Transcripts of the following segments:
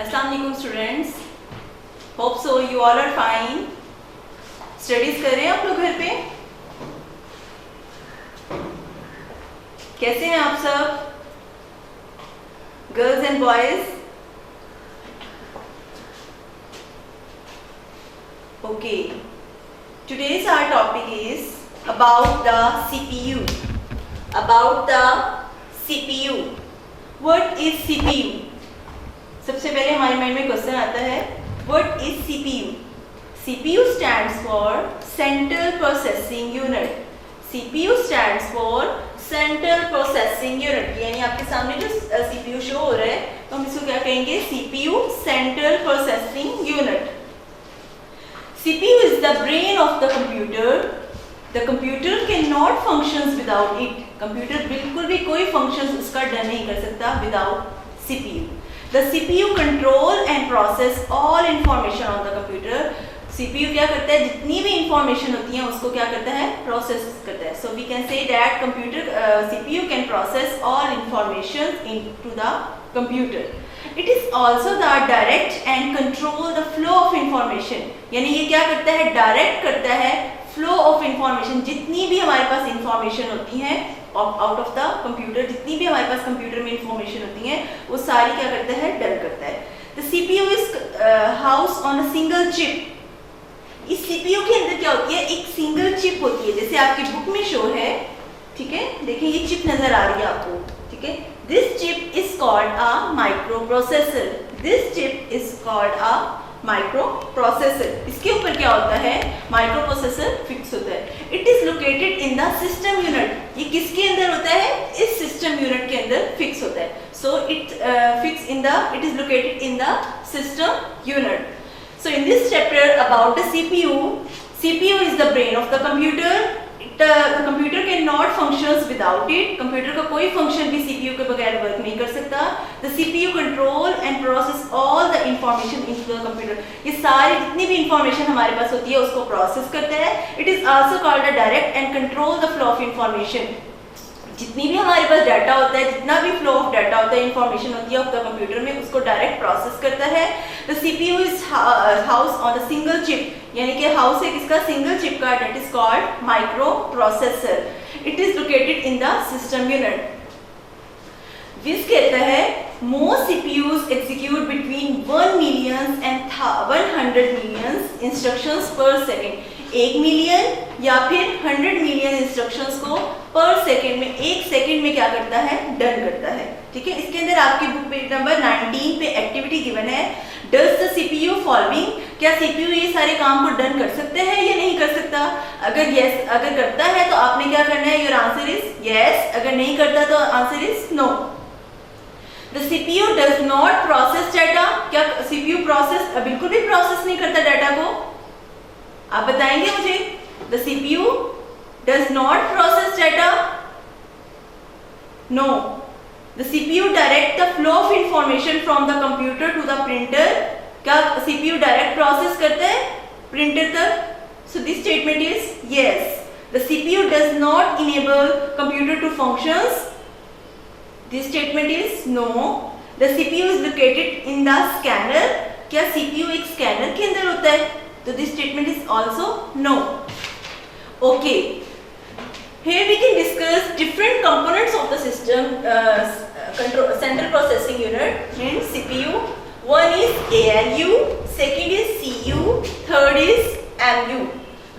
Assalamualaikum students. Hope so you all are fine. Studies कर रहे हैं आप लोग घर पे? कैसे हैं आप सब? Girls and boys? Okay. Today's our topic is about the CPU. About the CPU. What is CPU? सबसे पहले हमारे माइंड में क्वेश्चन आता है what is CPU. CPU stands for central processing unit. CPU stands for central processing unit. यानी आपके सामने जो सीपीयू शो हो रहा है तो हम इसको क्या कहेंगे? CPU central processing unit. CPU is the brain of the computer. The computer can not functions without it. Computer बिल्कुल भी कोई फंक्शंस उसका डन नहीं कर सकता without CPU. The CPU control and process all information on the computer. CPU क्या करता है? जितनी भी information होती है उसको क्या करता है? Process करता है. So we can say that CPU can process all information into the computer. It is also the direct and control the flow of information. यानी ये क्या करता है? Direct करता है flow of information. जितनी भी हमारे पास information होती है आउट ऑफ द कंप्यूटर, जितनी भी हमारे पास कंप्यूटर में इंफॉर्मेशन होती है वो सारी क्या करता है? डन करता है. The CPU is house on a single chip. इस सीपीयू के अंदर क्या होती है? एक सिंगल चिप होती है, जैसे आपकी बुक में शो है. ठीक है, देखिए ये चिप नजर आ रही है आपको. ठीक है, this chip is called a micro processor. This chip is called a micro processor. इसके ऊपर क्या होता है? माइक्रो प्रोसेसर फिक्स होता है. It is located in the system unit. ये किसके अंदर होता है? इस सिस्टम यूनिट के अंदर फिक्स होता है. So it is located in the system unit. So in this chapter about the CPU is the brain of the computer. Computer can not functions without it. Computer का कोई function भी CPU के बगैर work नहीं कर सकता. The CPU control and process all the information in the computer. ये सारी जितनी भी इंफॉर्मेशन हमारे पास होती है उसको प्रोसेस करता है. It is also called a direct and control the flow of information. जितनी भी हमारे पास डाटा होता है, जितना भी फ्लो ऑफ डाटा होता है, इंफॉर्मेशन होती है ऑफ द कंप्यूटर में, उसको डायरेक्ट प्रोसेस करता है. The CPU is house on a single chip. यानी कि हाउस है किसका? सिंगल चिप का. That is called micro processor. It is located in the system unit. विस कहता है most CPUs execute between 1 million and 100 million instructions पर second. 1 million या फिर 100 मिलियन इंस्ट्रक्शंस को पर सेकेंड में, एक सेकेंड में क्या करता है? डन करता है. ठीक है, इसके अंदर आपकी बुक पेज नंबर 19 पे एक्टिविटी गिवन है. Does the CPU following. क्या सीपीयू ये सारे काम को डन कर सकते हैं या नहीं कर सकता? अगर यस, अगर करता है तो आपने क्या करना है? Your answer is yes. अगर नहीं करता तो answer is no. The CPU does not process data. क्या सीपीयू बिल्कुल भी प्रोसेस नहीं करता डाटा को? आप बताएंगे मुझे. The CPU does not process data. No. The CPU direct the flow of information from the computer to the printer. क्या सीपीयू डायरेक्ट प्रोसेस करता है प्रिंटर तक? So this statement is yes. The CPU does not enable computer to functions. This statement is no. The CPU is located in the scanner. क्या CPU एक scanner के अंदर होता है? तो this statement is also no. Okay, here we can discuss different components of the system central processing unit means CPU. One is ALU, second is CU, third is MU.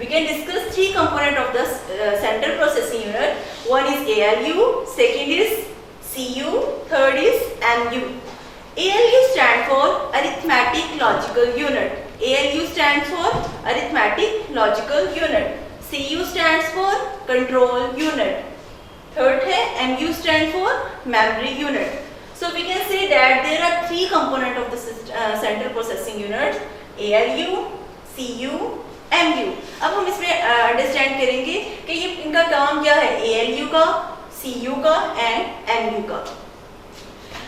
We can discuss 3 components of the central processing unit. One is ALU, second is CU, third is MU. ALU stands for arithmetic logical unit. ALU stands for arithmetic logical unit. CU stands for control unit. Third है MU stands for memory unit. So we can say that there are 3 components of the central processing unit: ALU, CU, MU. अब हम इसमें understand करेंगे कि ये इनका काम क्या है? ALU का, CU का and MU का.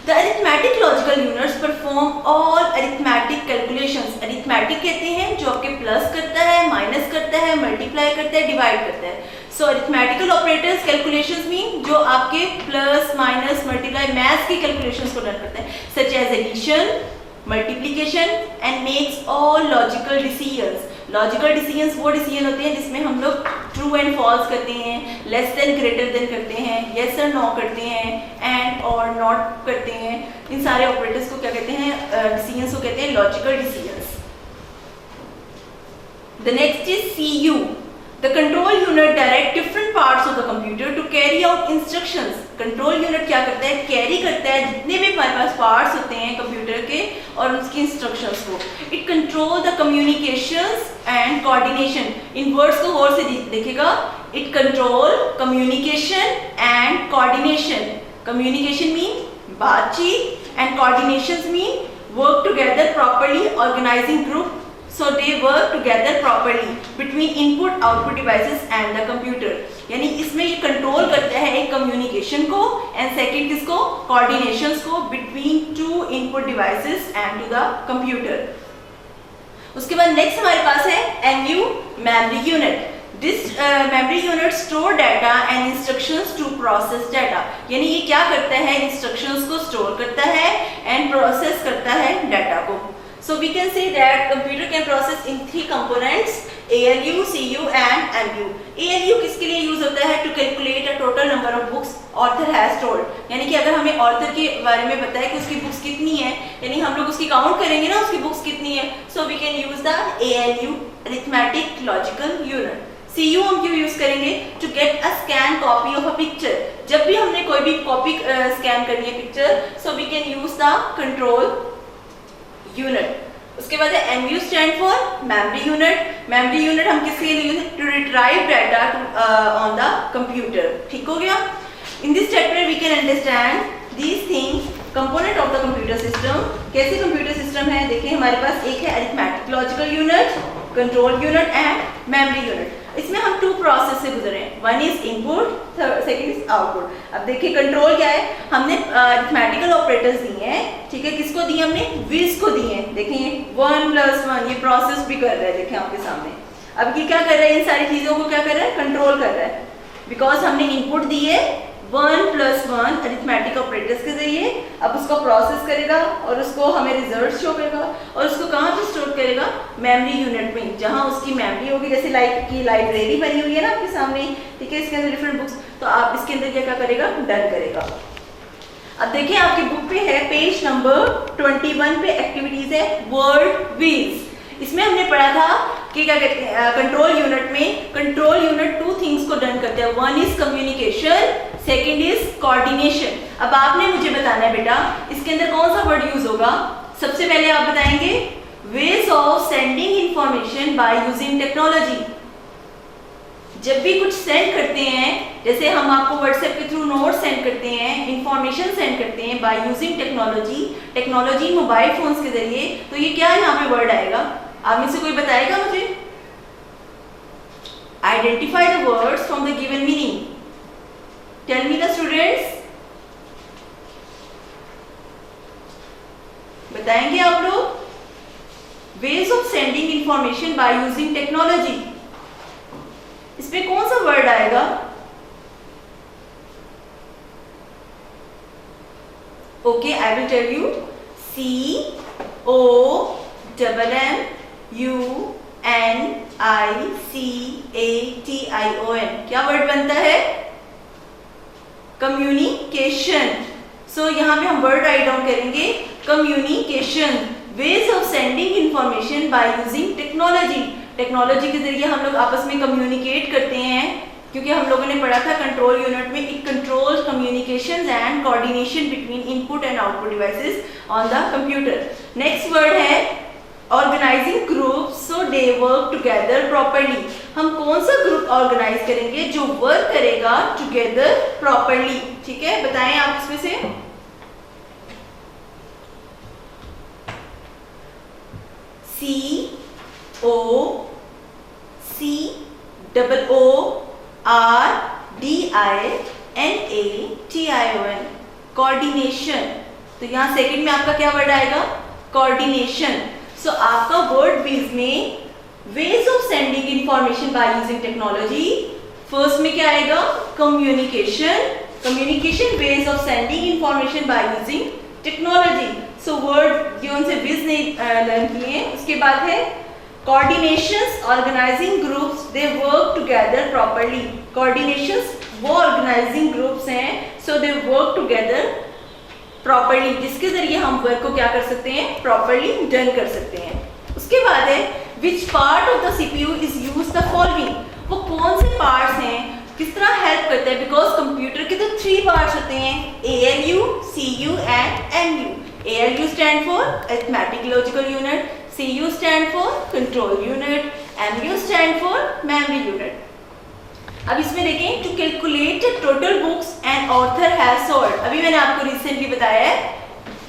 The arithmetic logical units perform all arithmetic calculations. Arithmetic कहते हैं जो आपके प्लस करता है, माइनस करता है, मल्टीप्लाई करता है, डिवाइड करता है. So arithmetical operators calculations mean जो आपके प्लस, माइनस, मल्टीप्लाई, मैथ्स की कैलकुलेशंस को डन करते हैं, such as addition, multiplication and makes all logical decisions. Logical decisions वो डिसीजन होते हैं जिसमें हम लोग ट्रू एंड फॉल्स करते हैं, लेस देन ग्रेटर देन करते हैं, यस और नो करते हैं, एंड और नॉट करते हैं। इन सारे ऑपरेटर्स को क्या कहते हैं, डिसीजंस को कहते हैं logical decisions. The next is CU। The control unit direct different parts of the computer to carry out instructions। Control unit क्या करता है, कैरी करता है जितने भी हमारे पास पार्ट्स होते हैं कंप्यूटर के और उसकी इंस्ट्रक्शंस को। It control the communications and coordination. इन वर्ड्स को गौर से देखेगा, it control communication and coordination. Communication mean बातचीत and coordinations mean work together properly, organising group so they work together properly between input output devices and the computer। यानी इसमें ये control करता है एक कम्युनिकेशन को एंड सेकंड किसको, coordinations को between two input devices and to the computer. उसके बाद नेक्स्ट हमारे पास है MU, memory unit. This memory unit store data and instructions to process data। यानी ये क्या करता है, इंस्ट्रक्शंस को स्टोर करता है एंड प्रोसेस करता है डाटा को। So we can say that computer can process in 3 components, ALU, CU and MU। ALU किसके लिए यूज होता है, to calculate a total number of books author has told। यानी कि अगर हमें ऑथर के बारे में पता है कि उसकी बुक्स कितनी है, यानी हम लोग उसकी काउंट करेंगे ना उसकी बुक्स कितनी है, so we can use the ALU, arithmetic logical unit। CU हम क्यों यूज करेंगे, to get a scan copy of a picture। जब भी हमने कोई भी कॉपी स्कैन करनी है picture, so we can use the control unit. उसके बाद है MU stand for memory unit. Memory unit हम किसके लिए use, to retrieve data on the computer. ठीक हो गया। In this chapter we can understand these things, component of the computer system. कैसे कंप्यूटर सिस्टम है, देखिए हमारे पास एक है arithmetic logical unit, control unit and memory unit. इसमें हम 2 प्रोसेस से गुजरे हैं, one is input, second is output. अब देखिए कंट्रोल क्या है, हमने अरिथमेटिकल ऑपरेटर्स दिए हैं, ठीक है, किसको दिए हमने, विज को दिए हैं। देखिए 1 + 1 ये प्रोसेस भी कर रहा है, देखिए आपके सामने। अब ये क्या कर रहा है, इन सारी चीजों को क्या कर रहा है, कंट्रोल कर रहा है, बिकॉज हमने इनपुट दिए 1 + 1 अरिथमेटिक ऑपरेटर्स के जरिए। अब उसको प्रोसेस करेगा और उसको हमें रिजल्ट शो करेगा और उसको कहाँ पे स्टोर करेगा, मेमोरी यूनिट में, जहाँ उसकी मेमोरी होगी। जैसे की लाइब्रेरी बनी हुई है ना आपके सामने, ठीक है, इसके अंदर डिफरेंट बुक्स, तो आप इसके अंदर क्या करेगा, डन करेगा। अब देखिए आपकी बुक पे है पेज नंबर 21 पे एक्टिविटीज है वर्ड विज। इसमें हमने पढ़ा था कि क्या कहते हैं, कंट्रोल यूनिट में कंट्रोल यूनिट 2 थिंग्स को डन करते हैं, one is communication, second is coordination. अब आपने मुझे बताना है बेटा इसके अंदर कौन सा वर्ड यूज होगा। सबसे पहले आप बताएंगे veg of sending information by using technology. जब भी कुछ सेंड करते हैं, जैसे हम आपको व्हाट्सएप के थ्रू नोट सेंड करते हैं, इंफॉर्मेशन सेंड करते हैं bye using technology, technology mobile phones के जरिए, तो ये क्या यहाँ पे वर्ड आएगा, आप में से कोई बताएगा मुझे। Identify the words from the given meaning. Tell me the students, बताएंगे आप लोग। Ways of sending information by using technology, इसमें कौन सा वर्ड आएगा, okay I will tell you. COMMUNICATION क्या वर्ड बनता है, कम्युनिकेशन। सो यहाँ पे हम वर्ड राइट डाउन करेंगे communication, ways of sending information by using technology. Technology के जरिए हम लोग आपस में कम्युनिकेट करते हैं, क्योंकि हम लोगों ने पढ़ा था कंट्रोल यूनिट में, it controls communications and coordination between input and output devices on the computer. Next word है organising groups so they work together properly. हम कौन सा ग्रुप ऑर्गेनाइज करेंगे जो वर्क करेगा टुगेदर प्रॉपर्ली, ठीक है, बताएं आप इसमें से। COORDINATION, coordination. तो यहाँ सेकंड में आपका क्या वर्ड आएगा, कोऑर्डिनेशन। सो आपका वर्ड बीज में ways of sending information by using technology, first में क्या आएगा, communication, communication ways of sending information by using technology. So word ये उनसे विज नहीं लर्न किए। उसके बाद है coordinations, organizing groups, they work together properly. Coordinations वो ऑर्गेनाइजिंग ग्रुप्स हैं, so they work together properly, जिसके जरिए हम वर्क को क्या कर सकते हैं, प्रॉपर्ली डन कर सकते हैं। उसके बाद है विच part of the CPU is use the following, वो कौन से पार्ट्स हैं, किस तरह हेल्प करते हैं। बिकॉज कंप्यूटर के तो 3 पार्ट्स होते हैं, ALU, CU and MU। ALU stand for arithmetic logical unit, CU stand for control unit, MU stand for memory unit. अब इसमें देखें, to calculate the total books and author has sold. अभी मैंने आपको रिसेंटली बताया है,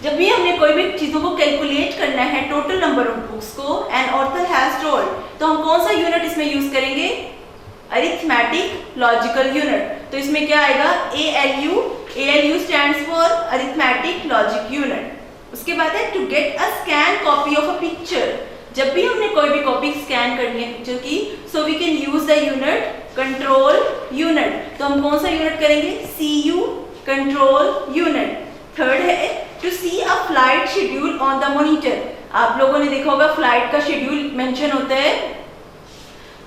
जब भी हमने कोई भी चीजों को कैलकुलेट करना है, टोटल नंबर ऑफ बुक्स को, एंड ऑथर हैज टोल्ड, तो हम कौन सा यूनिट इसमें यूज करेंगे, अरिथमेटिक लॉजिकल यूनिट। तो इसमें क्या आएगा, ALU। ALU stands for arithmetic logic unit. उसके बाद है to get a scan copy of a picture. जब भी हमने कोई भी कॉपी स्कैन करनी है पिक्चर की, so we can use the unit control unit. तो हम कौन सा यूनिट करेंगे, CU कंट्रोल यूनिट। थर्ड है to see a flight schedule on the monitor. आप लोगों ने देखा होगा फ्लाइट का शेड्यूल मेंशन होता है,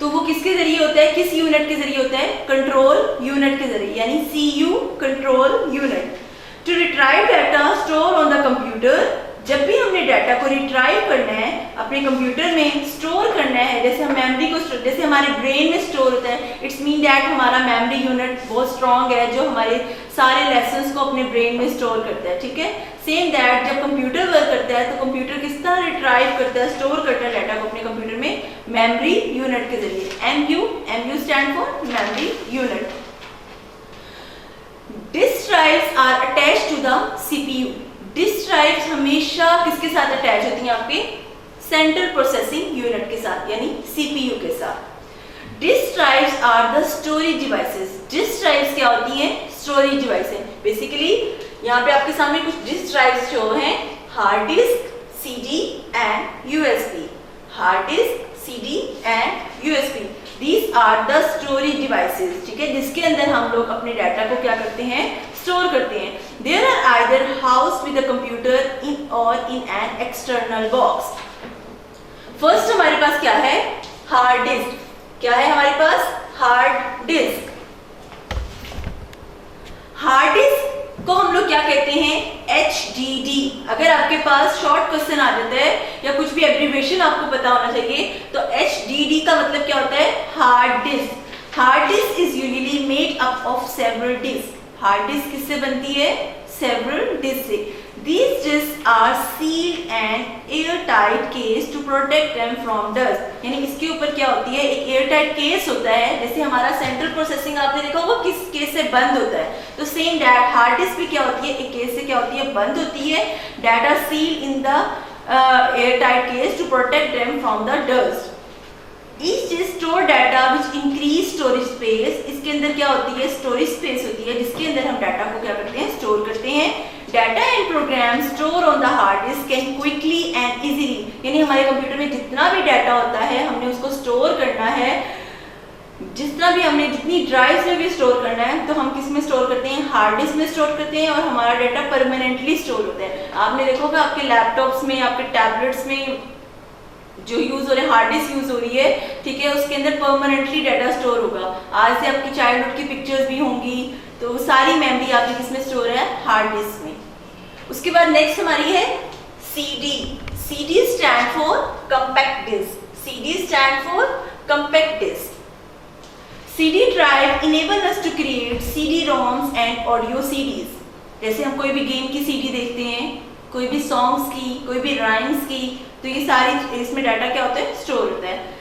तो वो किसके जरिए होता है, किस यूनिट के जरिए होता है, कंट्रोल यूनिट के जरिए, यानी CU control unit. To retrieve data store on the computer. जब भी हमने डाटा को रिट्राइव करना है, अपने कंप्यूटर में स्टोर करना है, जैसे हम मेमोरी को जैसे हमारे ब्रेन में स्टोर होता है, इट्स मीन दैट हमारा मेमोरी यूनिट बहुत स्ट्रांग है जो हमारे सारे लेसन्स को अपने ब्रेन में स्टोर करता है, ठीक है। सेम दैट जब कंप्यूटर वर्क करता है तो कंप्यूटर किस तरह रिट्राइव करता है, स्टोर करता है डाटा को अपने कंप्यूटर में, मेमोरी यूनिट के जरिए, MU stand for memory unit. Disk drives are attached to the CPU। Disk drives हमेशा किसके साथ अटैच होती हैं, आपके सेंट्रल प्रोसेसिंग यूनिट के साथ, यानी CPU के साथ। Disk drives are the storage devices. Disk drives क्या होती हैं, स्टोरेज डिवाइसेस। बेसिकली यहाँ पे आपके सामने कुछ डिस्क ड्राइव्स जो हैं, hard disk, CD and USB। Hard disc, CD and USB, these are the storage devices, ठीक है, जिसके अंदर हम लोग अपने डाटा को क्या करते हैं, स्टोर करते हैं। There are either housed with the computer in or in an external box। First हमारे पास क्या है, हार्ड डिस्क। क्या है हमारे पास, हार्ड डिस्क। हार्ड डिस्क को हम लोग क्या कहते हैं, HDD। अगर आपके पास शॉर्ट क्वेश्चन आ जाता है या कुछ भी एब्रिविएशन आपको पता होना चाहिए, तो HDD का मतलब क्या होता है, hard disk. Hard disk is usually made up of several disk. Hard disk किससे बनती है, सेवरल डिस्क से। These disks are sealed and airtight case to protect them from dust। यानी इसके ऊपर क्या होती है, एक एयरटाइट केस होता है, जैसे हमारा सेंट्रल प्रोसेसिंग आपने देखा होगा किस केस से बंद होता है, तो सेम दैट हार्ड डिस्क भी क्या होती है, एक केस से क्या होती है, बंद होती है। Data seal in the airtight case to protect them from the dust. Each disk store data which increase storage space। इसके अंदर क्या होती है, स्टोरेज स्पेस होती है, जिसके अंदर हम डाटा को क्या करते हैं, स्टोर करते हैं। Data and program store on the hard disc can quickly and easily, यानी हमारे कंप्यूटर में जितना भी डाटा होता है हमने उसको स्टोर करना है, जितना भी हमने जितनी ड्राइव्स में भी स्टोर करना है, तो हम किस में स्टोर करते हैं, हार्ड डिस्क में स्टोर करते हैं, और हमारा डाटा परमानेंटली स्टोर होता है। आपने देखा होगा आपके लैपटॉप्स में, आपके टैबलेट्स में जो यूज हो रहे हैं, हार्ड डिस्क यूज हो रही है, ठीक है, उसके अंदर परमानेंटली डाटा स्टोर होगा। आज से आपकी चाइल्डहुड की पिक्चर्स भी होंगी, तो सारी मेमोरी आपकी किसमें स्टोर है, हार्ड डिस्क में। उसके बाद नेक्स्ट हमारी है CD। CD stand for compact disk. CD stand for compact disk. CD drive enable us to create CD-ROMs and audio CDs। जैसे हम कोई भी गेम की CD देखते हैं, कोई भी सॉन्ग्स की, कोई भी राइम्स की, तो ये सारी इसमें डाटा क्या होता है, स्टोर होता है।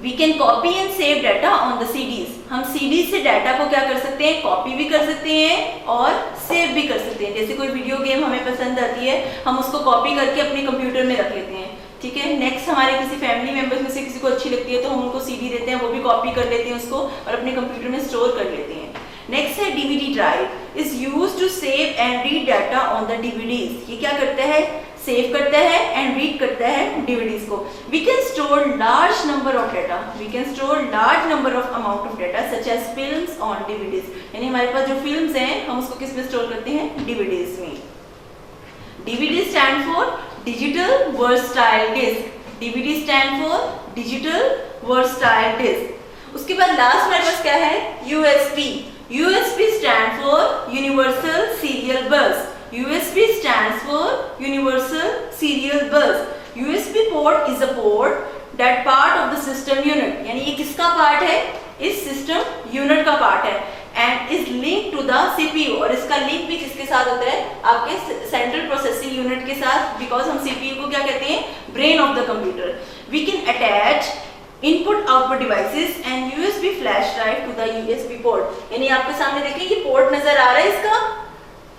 We can copy and save data on the CDs। हम CDs से डाटा को क्या कर सकते हैं, कॉपी भी कर सकते हैं और सेव भी कर सकते हैं। जैसे कोई वीडियो गेम हमें पसंद आती है, हम उसको कॉपी करके अपने कंप्यूटर में रख लेते हैं, ठीक है। नेक्स्ट हमारे किसी फैमिली मेंबर्स में से किसी को अच्छी लगती है तो हम उनको CD देते हैं, वो भी कॉपी कर लेते हैं उसको और अपने कंप्यूटर में स्टोर कर लेते हैं। नेक्स्ट है DVD drive is used to save and read data on the DVDs। ये क्या करता है, सेव करता है एंड रीड करता है DVDs को। We can store large number of data, we can store large number of amount of data such as films on DVDs। यानी हमारे पास जो फिल्म्स हैं हम उसको किस में स्टोर करते हैं, DVDs में। DVD stand for digital versatile disk. DVD stand for digital versatile disk. उसके बाद लास्ट मेरे पास क्या है, USB. USB stand for universal serial bus. USB stands for universal serial bus. USB port is a port that part of the system unit. यानी ये किसका part है, इस सिस्टम यूनिट का पार्ट है, and is link to the CPU. और इसका link भी किसके साथ होता है, आपके सेंट्रल प्रोसेसिंग यूनिट के साथ, बिकॉज हम CPU को क्या कहते हैं, brain of the computer. We can attach input output devices and USB flash drive to the USB port. यानी आपके सामने देखिए ये पोर्ट नजर आ रहा है इसका,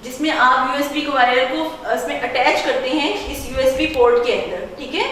जिसमें आप USB को वायर को इसमें अटैच करते हैं इस USB पोर्ट के अंदर. ठीक है,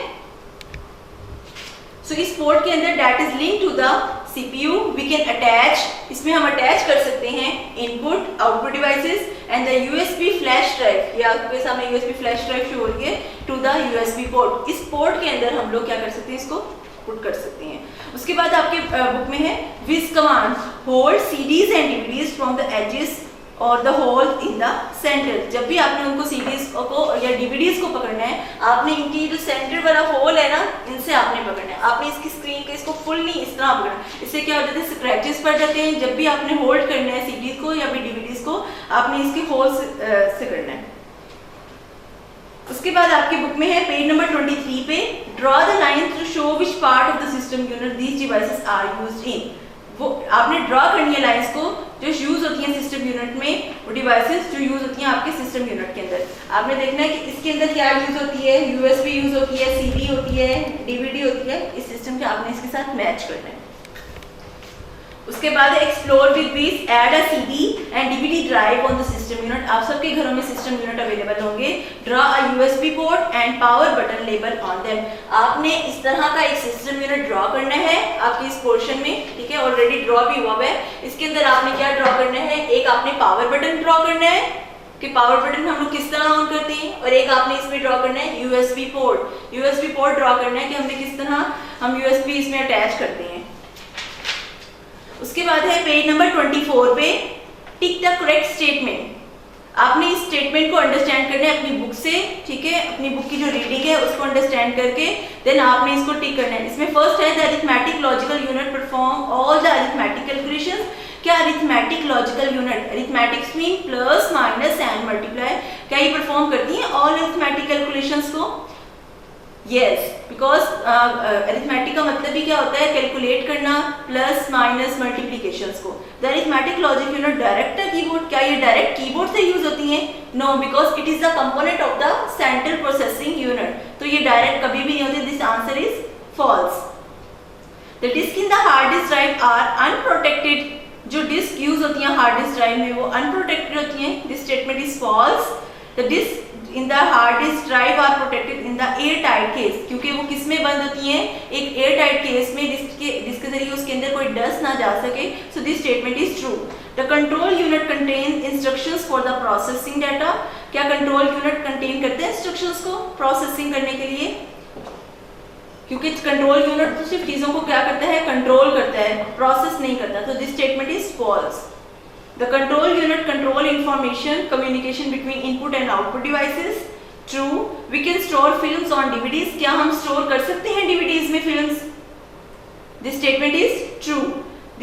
सो इस पोर्ट के अंदर that is link to the CPU. We can attach, इसमें हम अटैच कर सकते हैं input output devices and the USB flash drive. ये आपके सामने USB फ्लैश ड्राइव शो हो रही है टू द USB पोर्ट. इस पोर्ट के अंदर हम लोग क्या कर सकते हैं, इसको पुट कर सकते हैं. उसके बाद आपके बुक में है which command hold CDs and DVDs from the edges और the hole in the centre. जब भी आपने उनको CDs को या DVDs को पकड़ना है, आपने इनकी जो सेंटर वाला होल है ना, इनसे आपने पकड़ना है. आपने इसकी स्क्रीन के इसको फुल नहीं इस तरह पकड़ना. इससे क्या हो जाता है, स्क्रैचेस पड़ जाते हैं. जब भी आपने होल्ड करना है CDs को या फिर DVDs को, आपने इसके होल से करना है. उसके बाद आपकी बुक में है पेज नंबर 23 पे draw the line to show which part of the system unit these devices are used in. वो आपने ड्रॉ करनी है लाइंस को जो यूज होती हैं सिस्टम यूनिट में, वो डिवाइसेस जो यूज होती हैं आपके सिस्टम यूनिट के अंदर. आपने देखना है कि इसके अंदर क्या यूज होती है, USB यूज होती है, CD होती है, DVD होती है. इस सिस्टम के आपने इसके साथ मैच करना है. उसके बाद explore with which add a CD and DVD drive on the system unit. आप सबके घरों में सिस्टम यूनिट अवेलेबल होंगे. Draw a USB port and power button label on them. आपने इस तरह का एक सिस्टम यूनिट ड्रॉ करना है आपके इस पोर्शन में. ठीक है, ऑलरेडी ड्रॉ भी हुआ है. इसके अंदर आपने क्या ड्रॉ करना है, एक आपने पावर बटन ड्रॉ करना है कि पावर बटन हम लोग किस तरह ऑन करते हैं, और एक आपने इसमें ड्रॉ करना है USB port. USB port draw करना है कि हमने किस तरह हम USB इसमें अटैच करते हैं. उसके बाद है पेज नंबर 24 पे टिक द करेक्ट स्टेटमेंट. आपने इस स्टेटमेंट को अंडरस्टैंड करना है अपनी बुक से. ठीक है, अपनी बुक की जो रीडिंग है उसको अंडरस्टैंड करके देन आपने इसको टिक करना है. इसमें फर्स्ट है the arithmetic logical unit perform all the arithmetic calculations. क्या arithmetic logical unit, arithmetics mean plus minus and multiply, क्या ये परफॉर्म करती है ऑल अरिथमेटिक कैलकुलेशंस को? यस, बिकॉज अरिथमेटिक का मतलब ही क्या होता है, कैलकुलेट करना, प्लस माइनस मल्टीप्लिकेशंस को. The arithmetic logic unit direct keyboard, क्या ये डायरेक्ट कीबोर्ड से यूज होती हैं? No, because it is the component of the central processing unit. तो ये डायरेक्ट कभी भी नहीं होती. This answer is false. The disk in the hard disk drive are unprotected. जो डिस्क यूज होती है हार्ड डिस्क ड्राइव में वो अनप्रोटेक्टेड होती हैं. This statement is false. The disk in the hard disk drive are protected in the air tight case, क्योंकि वो किस में बंद होती हैं, एक एयर टाइट केस में, जिसके जरिए उसके अंदर कोई डस्ट ना जा सके. सो this statement is true. The control unit contain instructions for the processing data. क्या कंट्रोल यूनिट कंटेन करते हैं इंस्ट्रक्शंस को प्रोसेसिंग करने के लिए? क्योंकि कंट्रोल यूनिट तो सिर्फ चीजों को क्या करता है, कंट्रोल करता है, प्रोसेस नहीं करता. तो this statement is false. The control unit control information communication between input and output devices. True. We can store films on DVDs. क्या हम store कर सकते हैं DVDs में films? This statement is true.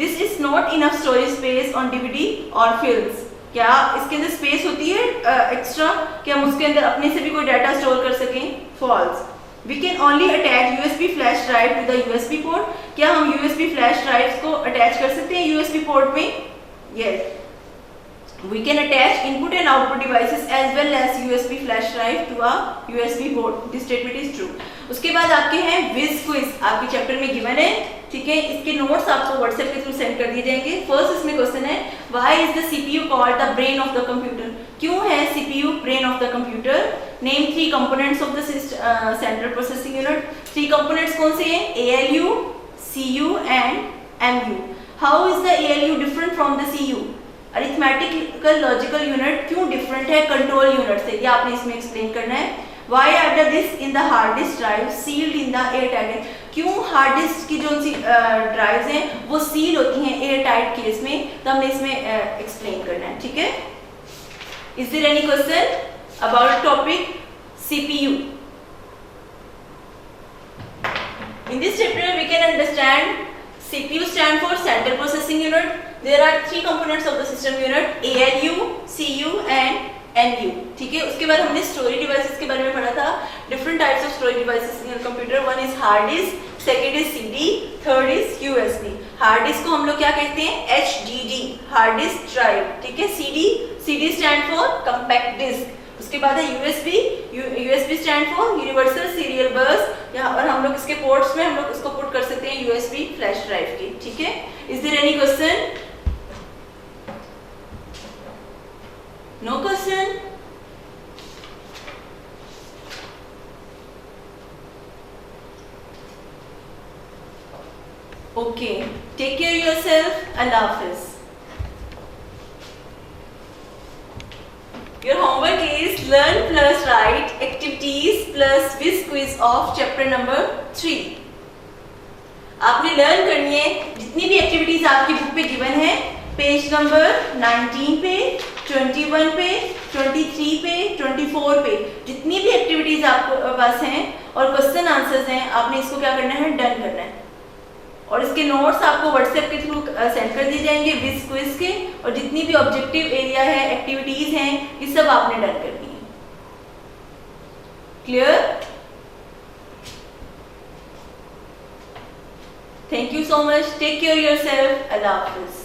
This is not enough storage space on DVD or films. क्या इसके अंदर space होती है extra कि हम उसके अंदर अपने से भी कोई data store कर सकें? False. We can only attach USB flash drive to the USB port. क्या हम USB flash drives को attach कर सकते हैं USB port में? Yes. We can attach input and output devices as well as USB flash drive to a USB port. This statement is true. उसके बाद आपके हैं विज क्विज, आपके चैप्टर में गिवन है. ठीक है, इसके नोट्स आपको व्हाट्सएप के थ्रू सेंड कर दिए जाएंगे. फर्स्ट इसमें क्वेश्चन है why is the CPU called the brain of the computer. क्यों है CPU brain of the computer? Name 3 components of the central processing unit. 3 components कौन से हैं? ALU, CU and MU. How is the ALU different from the CU? Arithmetical logical unit क्यों different है control unit से, ये आपने इसमें explain करना है. Why are the disk in the hard disk drive sealed in the air tight. क्यों hard disk की जो सी ड्राइव्स हैं वो सील होती हैं एयर टाइट केस में, तो हमने इसमें एक्सप्लेन करना है. ठीक है, is there any question about topic? CPU. In this chapter we can understand CPU stand for Central Processing Unit. There are three components of the system unit: ALU, CU and NU. ठीक है, उसके बाद हमने storage devices के बारे में पढ़ा था. Different types of storage devices in computer. One is hard disk, second is CD, third is USB. Hard disk को हम लोग क्या कहते हैं? HDD, hard disk drive. ठीक है. CD stand for compact disc. उसके बाद है USB stand for universal serial bus. यहाँ और हम लोग इसके पोर्ट्स में हम लोग उसको पुट कर सकते हैं USB फ्लैश ड्राइव की. ठीक है. Is there any question? No question? Okay. Take care of yourself. Allah Hafiz. Your homework is learn plus write activities plus whiz quiz of chapter number 3. आपने लर्न करनी है जितनी भी एक्टिविटीज आपकी book पे गिवन है. पेज नंबर 19 पे, 21 पे, 23 पे, 24 पे जितनी भी एक्टिविटीज आपके पास हैं और क्वेश्चन आंसर्स हैं, आपने इसको क्या करना है? डन करना है. और इसके नोट्स आपको व्हाट्सएप के थ्रू सेंड कर दिए जाएंगे विद क्विज के. और जितनी भी ऑब्जेक्टिव एरिया है, एक्टिविटीज हैं, ये सब आपने डन करनी है. Clear? Thank you so much. Take care yourself. अल्लाह हाफिज.